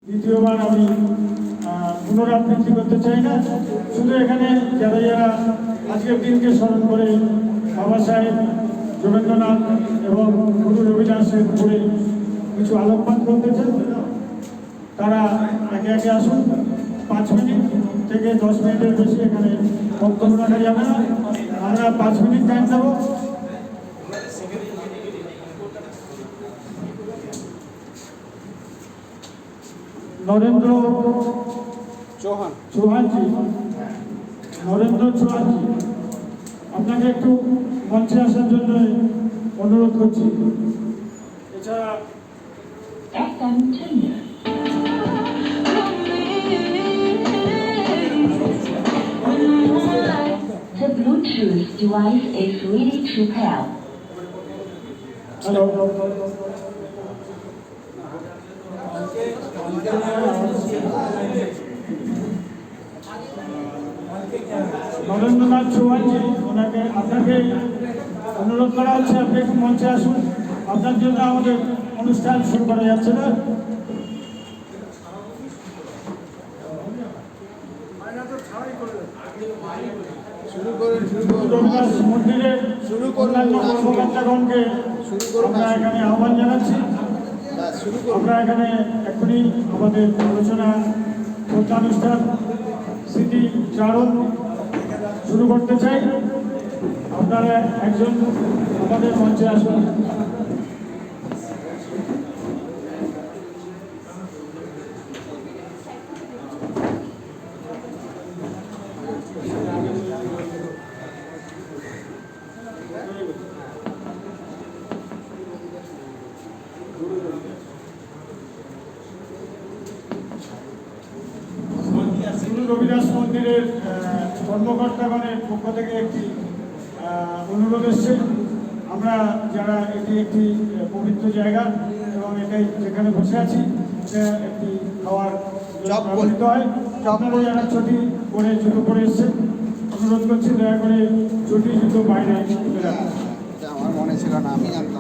দ্বিতীয়বার আমি পুনরাবৃত্তি করতে চাই না। শুধু এখানে যারা যারা আজকের দিনকে স্মরণ করে বাবা সাহেব রবীন্দ্রনাথ এবং গুরু রবিদাসের উপরে কিছু আলোকপাত করতে চান, তারা একে একে আসুন। 5 মিনিট থেকে 10 মিনিটের বেশি এখানে বক্তব্য রাখা যাবে না। আমরা 5 মিনিট টাইম দেব। নরেন্দ্র চৌহানজি, নরেন্দ্র চৌহানজি, আপনাকে একটু মঞ্চে আসার জন্য অনুরোধ করছি। এছাড়া The Bluetooth device is ready to pair. Hello, Narendranath চৌহানজি, আপনাকে অনুরোধ করা হচ্ছে আপনি একটু মঞ্চে আসুন। আপনার জন্য আমাদের অনুষ্ঠান শুরু করা যাচ্ছে না। রবিদাস মন্দিরের অন্যান্য কর্মকর্তাগণকে আমরা এখানে আহ্বান জানাচ্ছি। আমরা এখানে এখনই আমাদের আলোচনা অনুষ্ঠান স্মৃতিচারণ শুরু করতে চাই। আপনারা একজন আমাদের মঞ্চে আসুন। রবিদাস মন্দিরের কর্মকর্তাগণের পক্ষ থেকে একটি অনুরোধ এসছে। আমরা যারা এটি একটি পবিত্র জায়গা এবং এটাই যেখানে বসে আছি এটা একটি খাওয়ার ব্যবহৃত হয়। আপনারা যারা চটি পরে জুতো পরে এসছেন, অনুরোধ করছি দয়া করে চটি জুতো বাইরে আমার মনে ছিল না, আমি জানতাম।